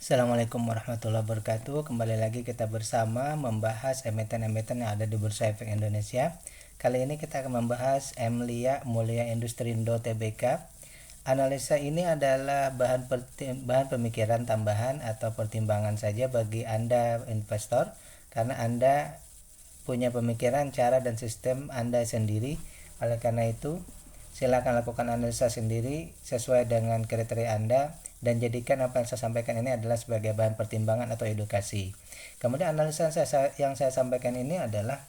Assalamualaikum warahmatullahi wabarakatuh. Kembali lagi kita bersama membahas emiten-emiten yang ada di Bursa Efek Indonesia. Kali ini kita akan membahas MLIA Mulia Industrindo Tbk. Analisa ini adalah bahan pemikiran tambahan atau pertimbangan saja bagi Anda investor, karena Anda punya pemikiran, cara dan sistem Anda sendiri. Oleh karena itu, silakan lakukan analisa sendiri sesuai dengan kriteria Anda dan jadikan apa yang saya sampaikan ini adalah sebagai bahan pertimbangan atau edukasi. Kemudian analisa yang saya sampaikan ini adalah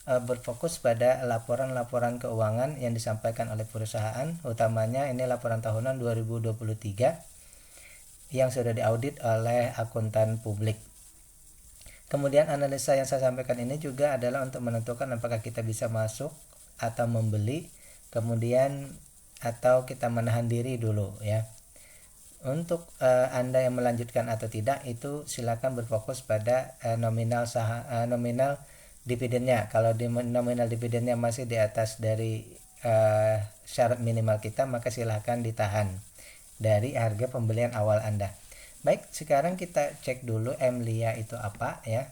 berfokus pada laporan-laporan keuangan yang disampaikan oleh perusahaan, utamanya ini laporan tahunan 2023 yang sudah diaudit oleh akuntan publik. Kemudian analisa yang saya sampaikan ini juga adalah untuk menentukan apakah kita bisa masuk atau membeli, kemudian atau kita menahan diri dulu ya. Untuk Anda yang melanjutkan atau tidak, itu silakan berfokus pada nominal dividennya. Kalau di nominal dividennya masih di atas dari syarat minimal kita, maka silakan ditahan dari harga pembelian awal Anda. Baik, sekarang kita cek dulu MLIA itu apa ya.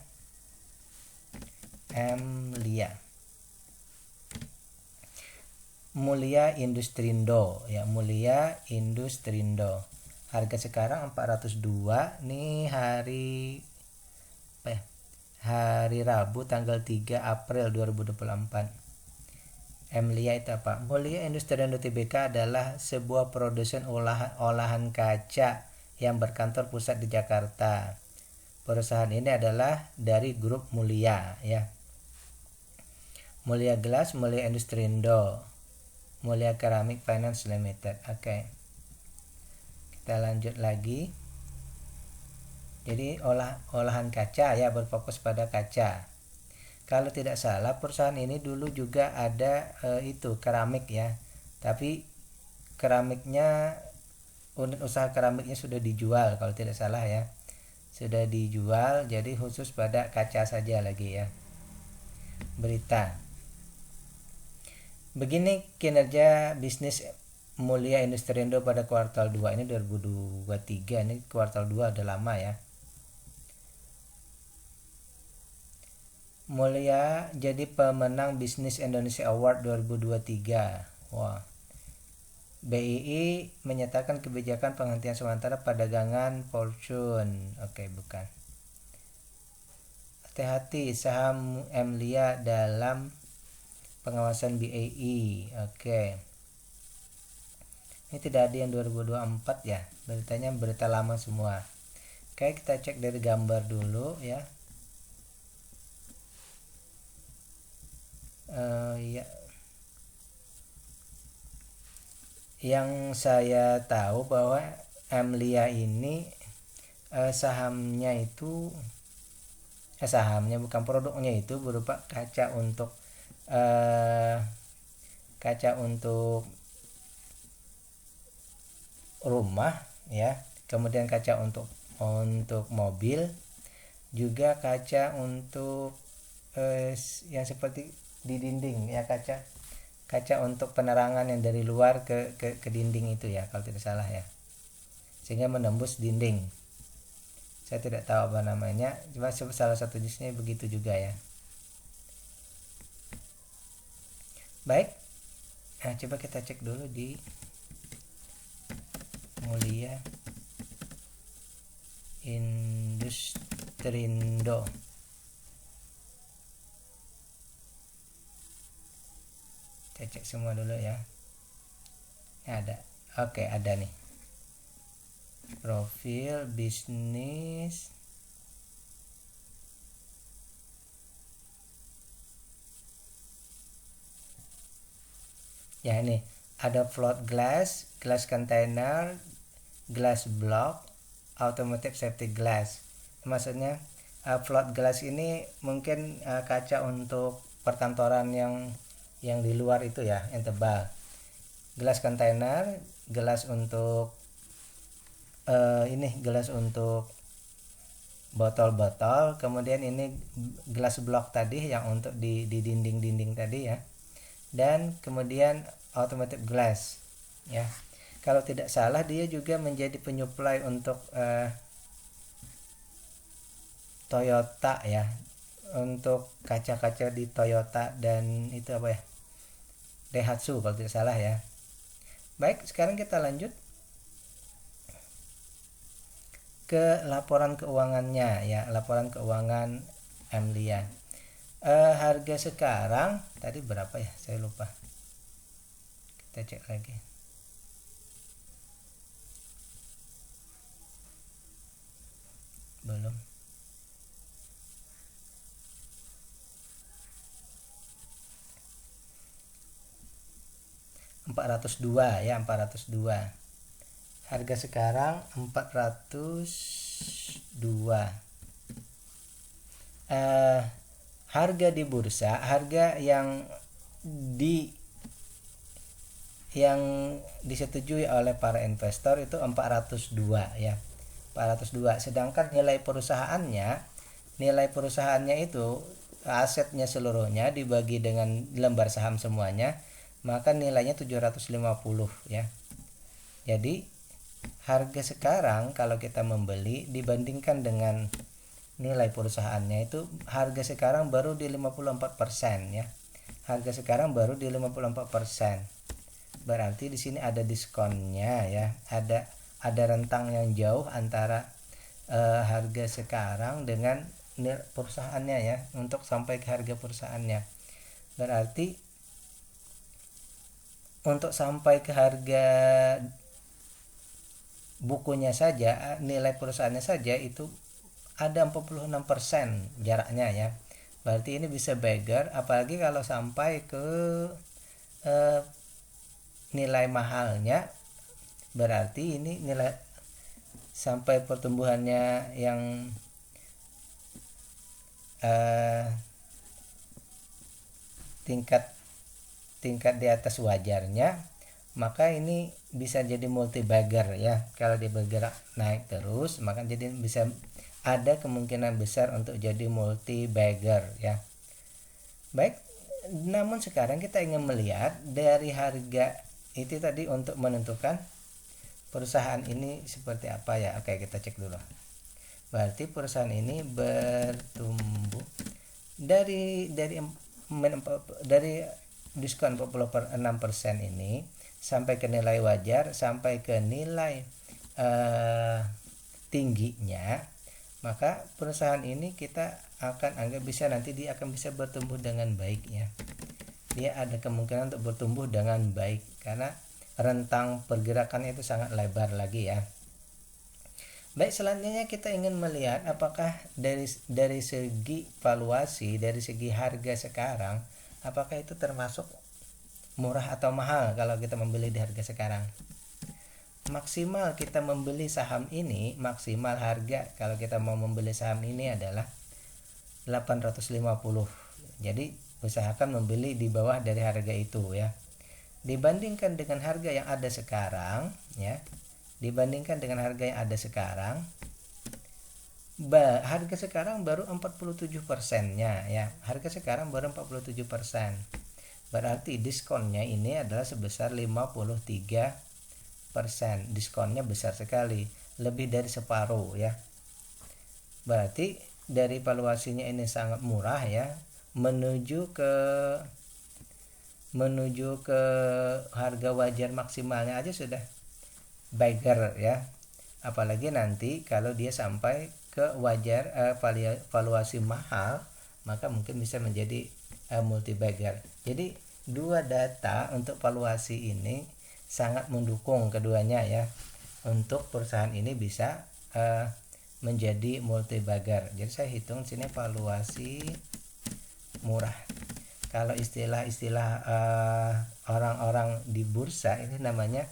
MLIA Mulia Industrindo ya, Mulia Industrindo. Harga sekarang 402 nih hari Rabu tanggal 3 April 2024. MLIA itu apa? Mulia Industrindo Tbk adalah sebuah produsen olahan kaca yang berkantor pusat di Jakarta. Perusahaan ini adalah dari grup Mulia ya. Mulia Glass, Mulia Industrindo, Mulia Keramik Finance Limited. Oke. Kita lanjut lagi. Jadi olahan kaca ya, berfokus pada kaca. Kalau tidak salah perusahaan ini dulu juga ada keramik ya. Tapi keramiknya, unit usaha keramiknya sudah dijual kalau tidak salah ya. Sudah dijual, jadi khusus pada kaca saja lagi ya. Berita. Begini kinerja bisnis Mulia Industrindo pada kuartal 2 ini 2023. Ini kuartal 2 udah lama ya. Mulia jadi pemenang Bisnis Indonesia Award 2023. Wah. BII menyatakan kebijakan penghentian sementara perdagangan Fortune. Oke, bukan. Hati-hati saham MLIA dalam pengawasan BII. Oke. Ini tidak ada yang 2024 ya. Beritanya berita lama semua. Oke, kita cek dari gambar dulu ya. Ya. Yang saya tahu bahwa MLIA ini sahamnya bukan produknya itu berupa kaca untuk rumah ya, kemudian kaca untuk mobil, juga kaca untuk yang seperti di dinding ya, kaca untuk penerangan yang dari luar ke dinding itu ya kalau tidak salah ya, sehingga menembus dinding. Saya tidak tahu apa namanya, cuma salah satu jenisnya begitu juga ya. Baik, nah coba kita cek dulu di Mulia Industrindo. Kita cek semua dulu ya. Ada. Oke, ada nih. Profil bisnis. Ya, ini ada float glass, glass container, glass block, automotive safety glass. Maksudnya float glass ini mungkin kaca untuk perkantoran yang di luar itu ya, yang tebal. Glass container, gelas untuk gelas untuk botol-botol. Kemudian ini glass block tadi yang untuk di dinding-dinding tadi ya. Dan kemudian automotive glass ya. Kalau tidak salah dia juga menjadi penyuplai untuk Toyota ya, untuk kaca-kaca di Toyota dan itu apa ya, Daihatsu kalau tidak salah ya. Baik, sekarang kita lanjut ke laporan keuangannya ya, laporan keuangan Mlia. Harga sekarang tadi berapa ya, saya lupa, kita cek lagi. Belum. $402 ya, 402. Harga sekarang 402. Harga di bursa, harga yang disetujui oleh para investor itu 402 ya. 402. Sedangkan nilai perusahaannya itu asetnya seluruhnya dibagi dengan lembar saham semuanya, maka nilainya 750 ya. Jadi harga sekarang kalau kita membeli dibandingkan dengan nilai perusahaannya itu, harga sekarang baru di 54% ya. Harga sekarang baru di 54%. Berarti di sini ada diskonnya ya. Ada rentang yang jauh antara harga sekarang dengan perusahaannya ya, untuk sampai ke harga perusahaannya. Berarti untuk sampai ke harga bukunya saja, nilai perusahaannya saja itu ada 46% jaraknya ya. Berarti ini bisa beggar, apalagi kalau sampai ke nilai mahalnya. Berarti ini nilai sampai pertumbuhannya yang tingkat di atas wajarnya, maka ini bisa jadi multi bagger ya. Kalau dia bergerak naik terus, maka jadi bisa ada kemungkinan besar untuk jadi multi bagger ya. Baik, namun sekarang kita ingin melihat dari harga itu tadi untuk menentukan perusahaan ini seperti apa ya. Oke, kita cek dulu. Berarti perusahaan ini bertumbuh dari diskon 46% ini sampai ke nilai wajar, sampai ke nilai tingginya, maka perusahaan ini kita akan anggap bisa, nanti dia akan bisa bertumbuh dengan baik ya. Dia ada kemungkinan untuk bertumbuh dengan baik karena rentang pergerakannya itu sangat lebar lagi ya. Baik, selanjutnya kita ingin melihat apakah dari segi valuasi, dari segi harga sekarang, apakah itu termasuk murah atau mahal kalau kita membeli di harga sekarang. Maksimal kita membeli saham ini, maksimal harga kalau kita mau membeli saham ini adalah 850. Jadi usahakan membeli di bawah dari harga itu ya. Dibandingkan dengan harga yang ada sekarang ya. Dibandingkan dengan harga yang ada sekarang, harga sekarang baru 47%-nya ya. Harga sekarang baru 47%. Berarti diskonnya ini adalah sebesar 53%. Diskonnya besar sekali, lebih dari separuh ya. Berarti dari valuasinya ini sangat murah ya, menuju ke harga wajar maksimalnya aja sudah bagger ya. Apalagi nanti kalau dia sampai ke wajar valuasi mahal, maka mungkin bisa menjadi multi bagger. Jadi dua data untuk valuasi ini sangat mendukung keduanya ya, untuk perusahaan ini bisa menjadi multi bagger. Jadi saya hitung sini valuasi murah. Kalau istilah orang-orang di bursa ini namanya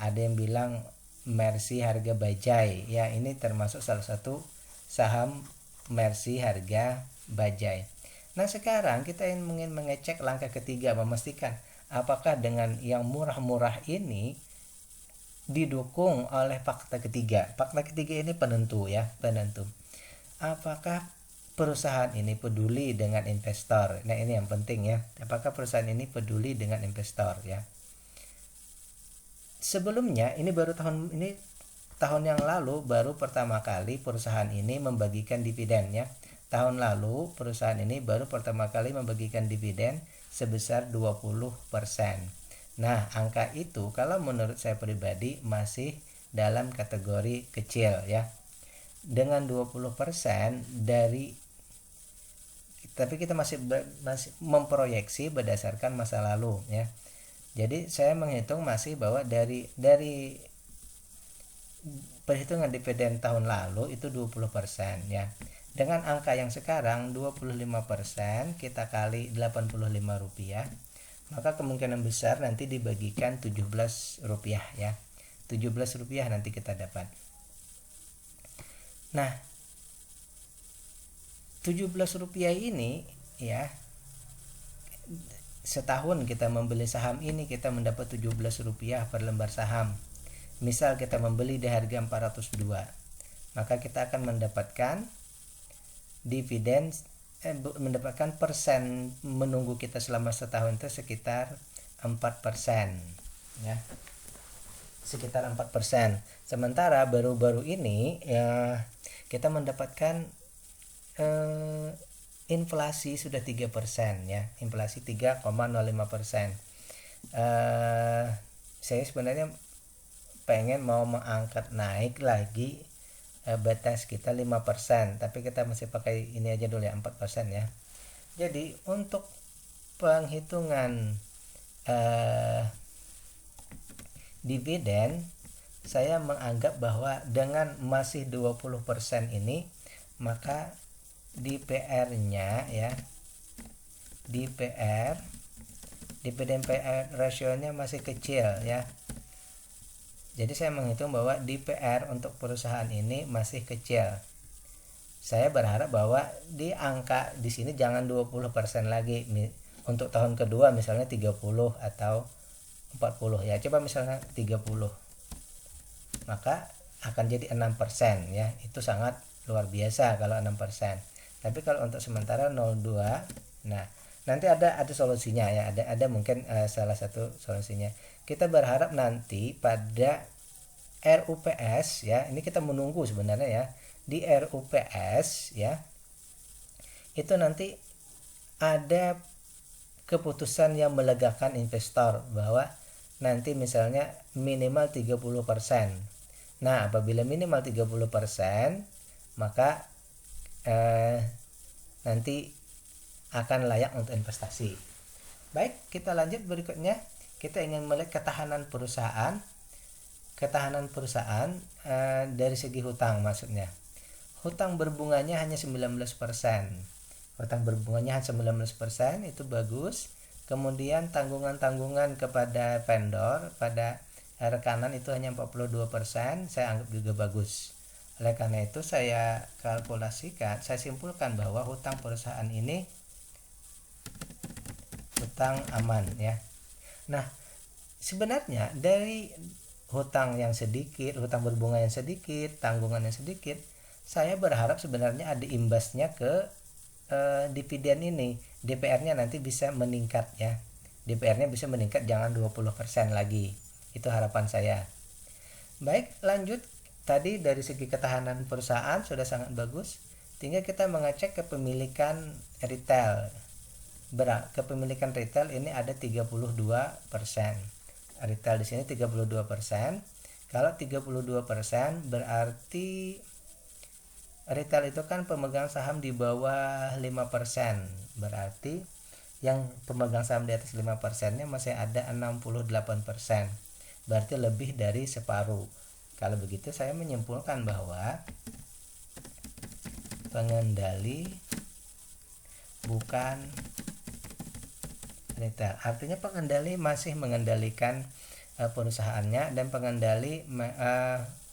ada yang bilang Mercy harga bajai ya. Ini termasuk salah satu saham Mercy harga bajai. Nah, sekarang kita ingin mengecek langkah ketiga, memastikan apakah dengan yang murah-murah ini didukung oleh fakta ketiga. Fakta ketiga ini penentu ya, penentu. Apakah perusahaan ini peduli dengan investor? Nah, ini yang penting ya. Apakah perusahaan ini peduli dengan investor ya? Sebelumnya ini baru tahun ini tahun yang lalu baru pertama kali perusahaan ini membagikan dividen ya. Tahun lalu perusahaan ini baru pertama kali membagikan dividen sebesar 20%. Nah, angka itu kalau menurut saya pribadi masih dalam kategori kecil ya. Dengan 20% dari, tapi kita masih memproyeksi berdasarkan masa lalu ya. Jadi saya menghitung masih bahwa dari perhitungan dividen tahun lalu itu 20% ya. Dengan angka yang sekarang 25% kita kali Rp85, maka kemungkinan besar nanti dibagikan Rp17 ya. Rp17 nanti kita dapat. Nah, Rp17 ini ya, setahun kita membeli saham ini kita mendapat Rp17 per lembar saham. Misal kita membeli di harga 402, maka kita akan mendapatkan dividen, mendapatkan persen menunggu kita selama setahun itu sekitar 4% ya, sekitar 4%. Sementara baru-baru ini ya kita mendapatkan inflasi sudah 3% ya, inflasi 3,05%. Saya sebenarnya pengen mau mengangkat naik lagi batas kita 5%, tapi kita masih pakai ini aja dulu ya, 4% ya. Jadi untuk penghitungan dividen, saya menganggap bahwa dengan masih 20% ini, maka DPR-nya ya, dividen PR rasionya masih kecil ya. Jadi saya menghitung bahwa DPR untuk perusahaan ini masih kecil. Saya berharap bahwa di angka di sini jangan 20% lagi. Untuk tahun kedua misalnya 30 atau 40 ya. Coba misalnya 30. Maka akan jadi 6% ya. Itu sangat luar biasa kalau 6%. Tapi kalau untuk sementara 0,2, nah nanti ada solusinya ya, ada mungkin salah satu solusinya. Kita berharap nanti pada RUPS ya, ini kita menunggu sebenarnya ya, di RUPS ya, itu nanti ada keputusan yang melegakan investor bahwa nanti misalnya minimal 30%. Nah, apabila minimal 30%, maka nanti akan layak untuk investasi. Baik, kita lanjut berikutnya. Kita ingin melihat ketahanan perusahaan. Ketahanan perusahaan dari segi hutang maksudnya. Hutang berbunganya hanya 19%. Hutang berbunganya hanya 19%, itu bagus. Kemudian tanggungan-tanggungan kepada vendor, pada rekanan itu hanya 42%, saya anggap juga bagus. Oleh karena itu saya kalkulasikan, saya simpulkan bahwa hutang perusahaan ini hutang aman ya. Nah, sebenarnya dari hutang yang sedikit, hutang berbunga yang sedikit, tanggungan yang sedikit, saya berharap sebenarnya ada imbasnya ke dividen ini. DPR-nya nanti bisa meningkat ya. DPR-nya bisa meningkat, jangan 20% lagi. Itu harapan saya. Baik, lanjut. Tadi dari segi ketahanan perusahaan sudah sangat bagus. Tinggal kita mengecek kepemilikan retail. Kepemilikan retail ini ada 32%. Retail di sini 32%. Kalau 32% berarti retail itu kan pemegang saham di bawah 5%. Berarti yang pemegang saham di atas 5%-nya masih ada 68%. Berarti lebih dari separuh. Kalau begitu saya menyimpulkan bahwa pengendali bukan retail. Artinya pengendali masih mengendalikan perusahaannya, dan pengendali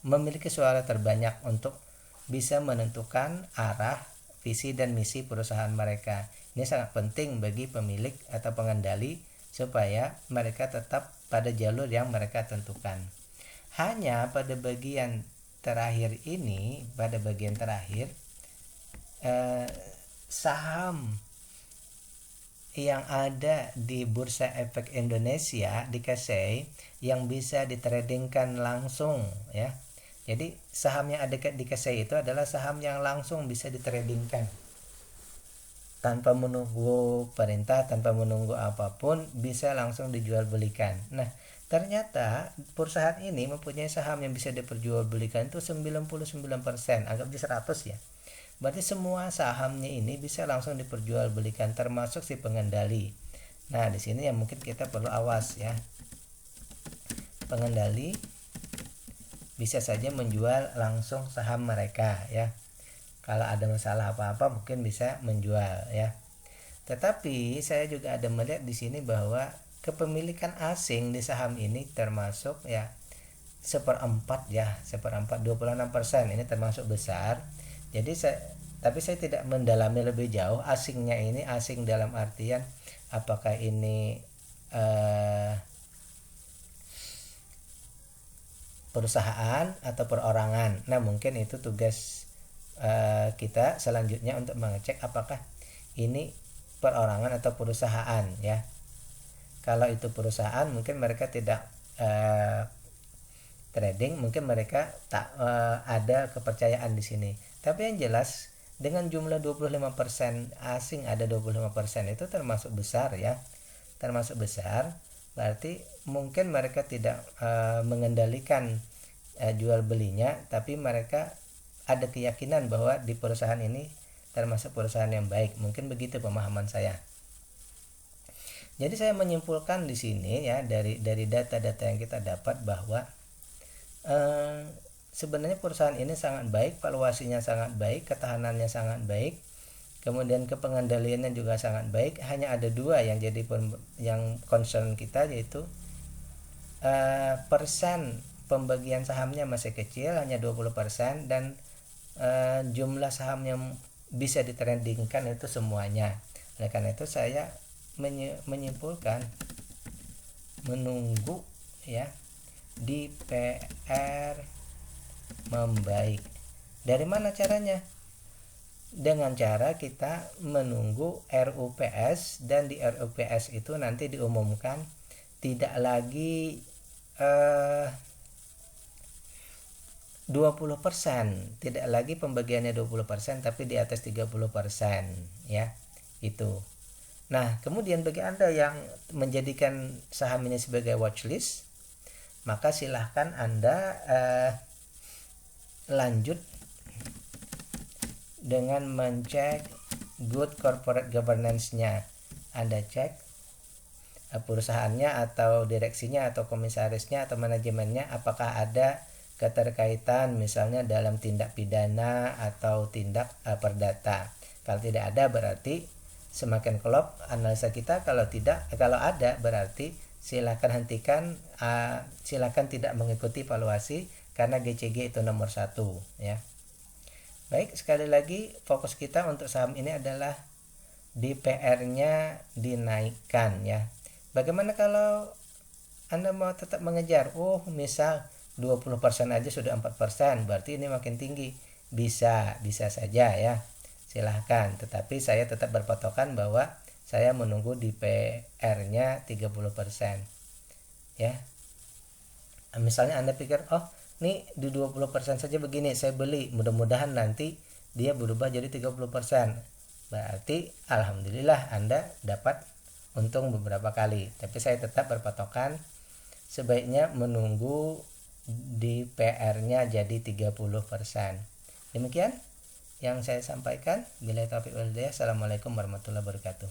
memiliki suara terbanyak untuk bisa menentukan arah, visi dan misi perusahaan mereka. Ini sangat penting bagi pemilik atau pengendali supaya mereka tetap pada jalur yang mereka tentukan. Hanya pada bagian terakhir ini, pada bagian terakhir saham yang ada di Bursa Efek Indonesia di KSEI yang bisa ditradingkan langsung ya, Jadi saham yang ada di KSEI itu adalah saham yang langsung bisa ditradingkan tanpa menunggu perintah, tanpa menunggu apapun, bisa langsung dijual belikan. Nah, ternyata perusahaan ini mempunyai saham yang bisa diperjualbelikan itu 99%, anggap di 100 ya. Berarti semua sahamnya ini bisa langsung diperjualbelikan, termasuk si pengendali. Nah, di sini yang mungkin kita perlu awas ya. Pengendali bisa saja menjual langsung saham mereka ya. Kalau ada masalah apa-apa mungkin bisa menjual ya. Tetapi saya juga ada melihat di sini bahwa kepemilikan asing di saham ini termasuk ya seperempat ya, seperempat 26%, ini termasuk besar. Jadi tapi saya tidak mendalami lebih jauh asingnya ini, asing dalam artian apakah ini perusahaan atau perorangan. Nah, mungkin itu tugas kita selanjutnya untuk mengecek apakah ini perorangan atau perusahaan ya. Kalau itu perusahaan mungkin mereka tidak trading, mungkin mereka tak ada kepercayaan di sini. Tapi yang jelas dengan jumlah 25% asing, ada 25% itu termasuk besar ya. Termasuk besar, berarti mungkin mereka tidak mengendalikan jual belinya, tapi mereka ada keyakinan bahwa di perusahaan ini termasuk perusahaan yang baik. Mungkin begitu pemahaman saya. Jadi saya menyimpulkan di sini ya, dari data-data yang kita dapat bahwa sebenarnya perusahaan ini sangat baik, valuasinya sangat baik, ketahanannya sangat baik, kemudian kepengendaliannya juga sangat baik. Hanya ada dua yang jadi yang concern kita, yaitu persen pembagian sahamnya masih kecil, hanya 20%, dan jumlah saham yang bisa ditradingkan itu semuanya. Oleh karena itu saya menyimpulkan menunggu ya DPR membaik. Dari mana caranya? Dengan cara kita menunggu RUPS, dan di RUPS itu nanti diumumkan tidak lagi 20%, tidak lagi pembagiannya 20%, tapi di atas 30% ya, itu. Nah, kemudian bagi Anda yang menjadikan saham ini sebagai watchlist, maka silahkan Anda lanjut dengan mencek good corporate governance-nya. Anda cek perusahaannya atau direksinya atau komisarisnya atau manajemennya apakah ada keterkaitan misalnya dalam tindak pidana atau tindak perdata. Kalau tidak ada berarti semakin klop analisa kita. Kalau tidak, kalau ada berarti silakan hentikan, silakan tidak mengikuti valuasi karena GCG itu nomor 1 ya. Baik, sekali lagi fokus kita untuk saham ini adalah DPR-nya dinaikkan ya. Bagaimana kalau Anda mau tetap mengejar? Misal 20% aja sudah 4%, berarti ini makin tinggi. Bisa saja ya. Silahkan, tetapi saya tetap berpatokan bahwa saya menunggu DPR-nya 30% ya. Misalnya Anda pikir, nih di 20% saja begini, saya beli, mudah-mudahan nanti dia berubah jadi 30%. Berarti alhamdulillah Anda dapat untung beberapa kali. Tapi saya tetap berpatokan sebaiknya menunggu DPR-nya jadi 30%. Demikian yang saya sampaikan. Billahi taufiq wal hidayah. Assalamualaikum warahmatullahi wabarakatuh.